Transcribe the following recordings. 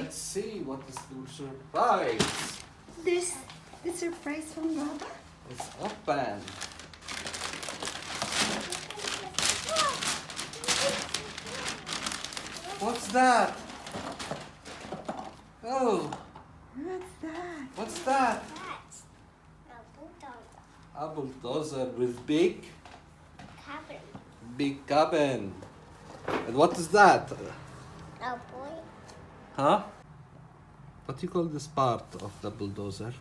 Let's see what is the surprise. There's the surprise from Baba. It's open. What's that? Oh, What's that? what's that? That's a bulldozer. A bulldozer with big Cabin. cabin. And what is that? A boy. Huh? What do you call this part of the bulldozer?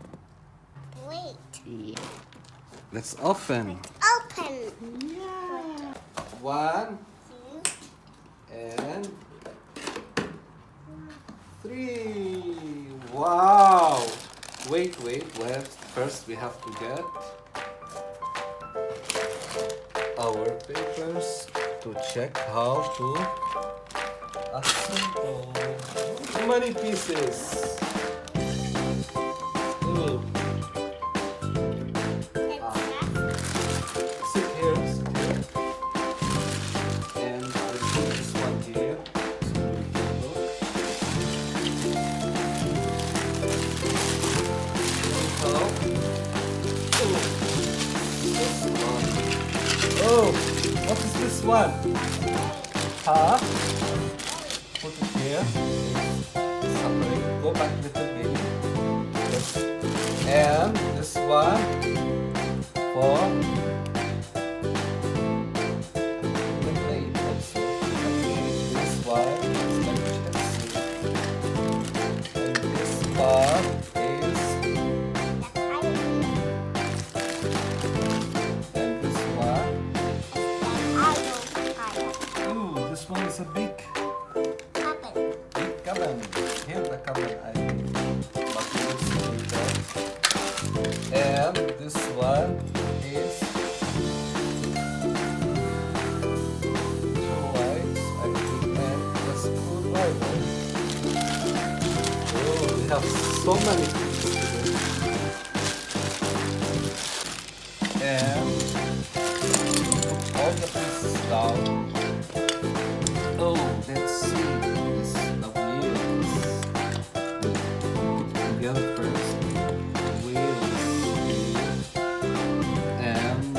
Wait. Let's open. Open. Yeah. 1 Two. and 3. Wow! Wait. First we have to get our papers to check how to assemble. How many pieces? Ooh. Sit here. And I'll put this one here. So we can look. Oh, what is this one? Huh? Put it here. Separate. Go back a little bit. Yes. And this one for the plate also. Okay, this one is like chest. And this part is, and this one. Ooh, this one is a big cabin. Here the cabin I but we'll see later. And this one is two lights, I think, and the screwdriver. Oh, we have so many pieces today. And put all the pieces down. Oh, let's see. This the wheels. Put it together first. Wheels. And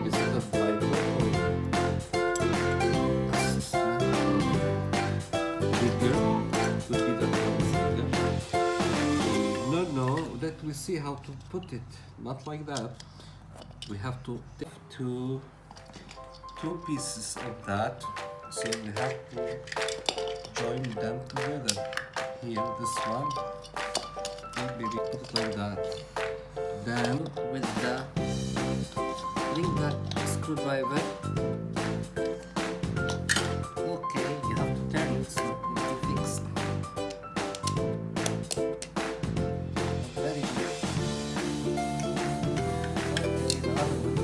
is it a driver or assistant? Bigger. Could be that one is bigger. No. Let me see how to put it. Not like that. We have to take two pieces of that. So we have to join them together. Here, this one. And maybe put it like that. Then with the link that screwdriver. Okay, you have to turn it so it's fixed. Very good. Okay, the other one.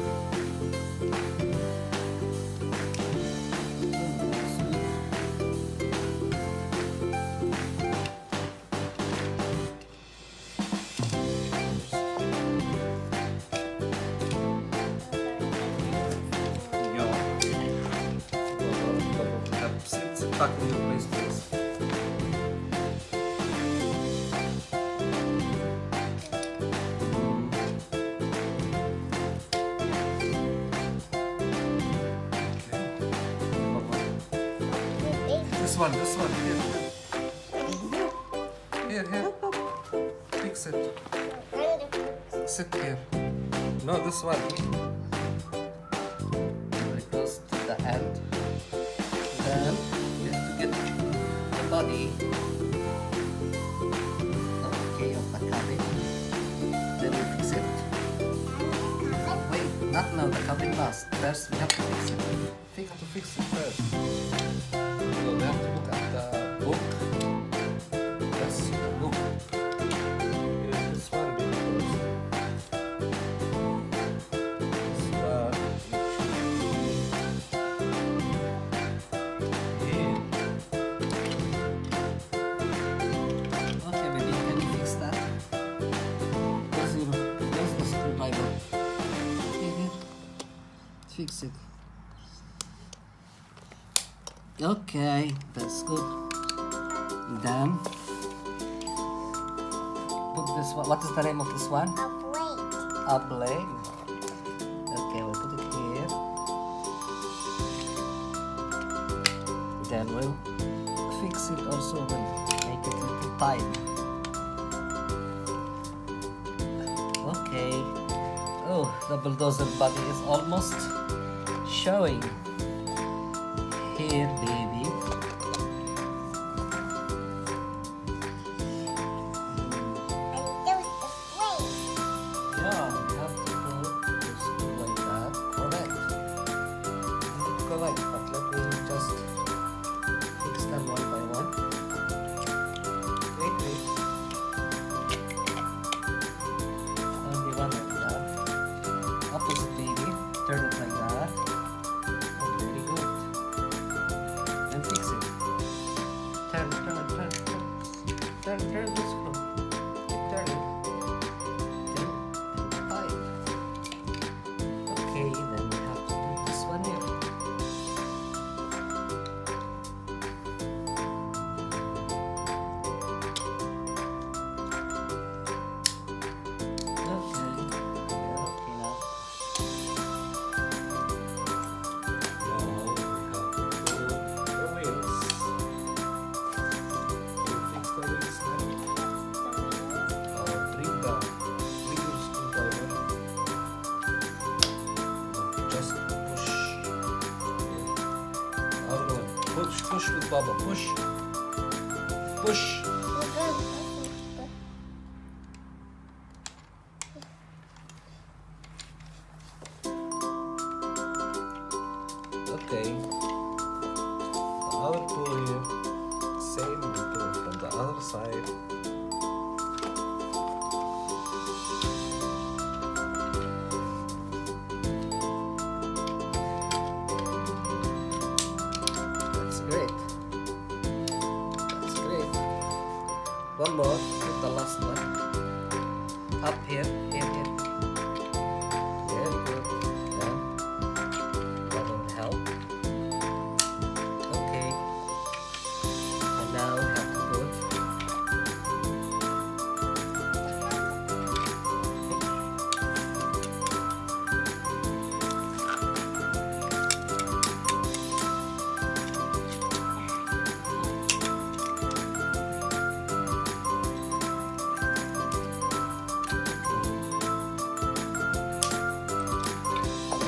Sit back in your place, please. This one, here. Here. Fix it. Sit here. No, this one. It goes to the end. Then you have to get the body, okay, of the cabin. Then we fix it. Wait, not now, the cabin last. First we have to fix it. We have to fix it first. So we have to look at the book. Let's see the book. Here's this one first. This one, okay, baby, can you fix that? Where's the screwdriver? Here. Fix it. Okay, that's good. Then put this one. What is the name of this one? A blade. A blade. Okay, we'll put it here. Then we'll fix it also. We'll make it a little tight. Okay. Oh, the bulldozer body is almost showing. Here, baby. And there's the blade. Yeah, we have to go this like that. Correct. Correct, but let me just fix them one by one. Wait. Only one like that. Opposite, baby. Turn it like that. Oh, very good. And fix it. Turn this screw. Turn it. Five. Okay, then we have to put this one here. Okay. Yeah, okay now. Now we have to put the wheels. You fix the wheels now. Bring the wheels screwdriver. Just push. Other one. Push with Baba. Push. Okay. The other two here. Same. We do it from the other side. That's great. That's great. One more. Put the last one. Up here. Here. Very good. Then that will help. Okay. And now we have to put.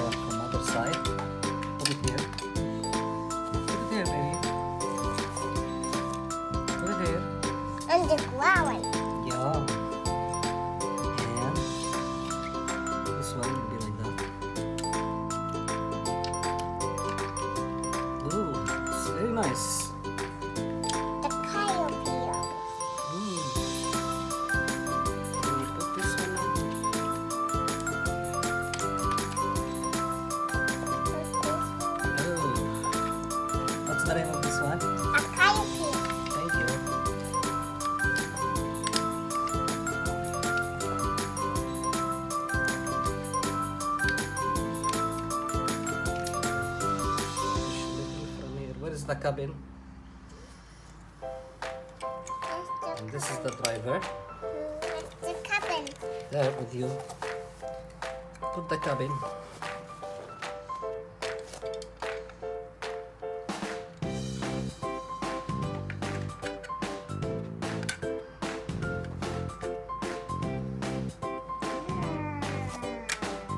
From other side. Put it here. Put it here, baby. Put it here. And the ground. Yeah. And this one will be like that. Ooh, it's very nice. The caterpillar. Can you put this one on? Oh. What's the name of this one? A caterpillar. Thank you. Push little from here. Where is the cabin? And this is the driver. It's the cabin. There with you. Put the cabin.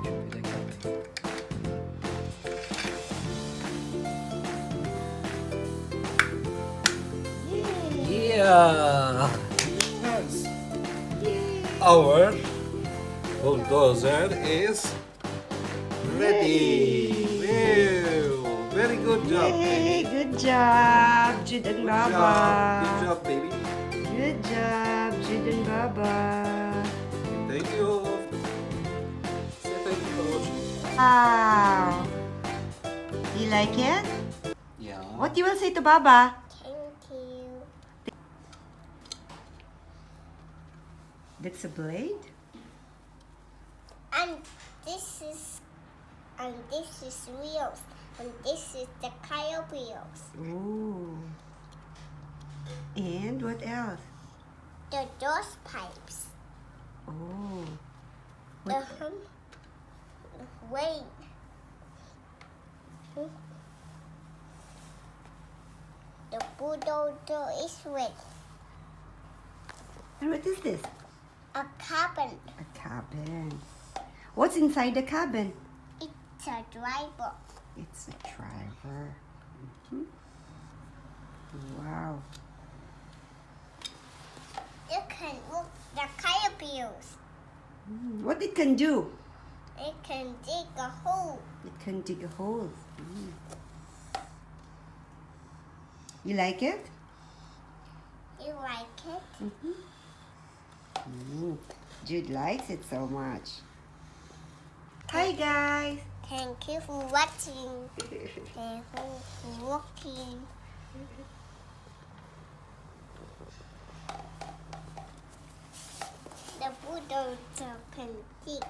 Should be like that. Yeah. Yes. Our bulldozer is ready. Wow. Very good job, Yay, baby. good job, Jude and Baba. Good job, baby. Good job, Jude and Baba. Thank you. Say thank you for watching. Wow. You like it? Yeah. What you will say to Baba? Thank you. That's a blade? And this is wheels. And this is the caterpillars. Ooh. And what else? The those pipes. Oh. The What? wait. The bulldozer is ready. And what is this? A cabin. A cabin. What's inside the cabin? It's a driver. It's a driver. Mhm. Wow. You can look the caterpillars. What it can do? It can dig a hole. It can dig a hole. You like it? You like it? Jude likes it so much. Hi guys. Thank you for watching. Thank you for watching. The bulldozer can dig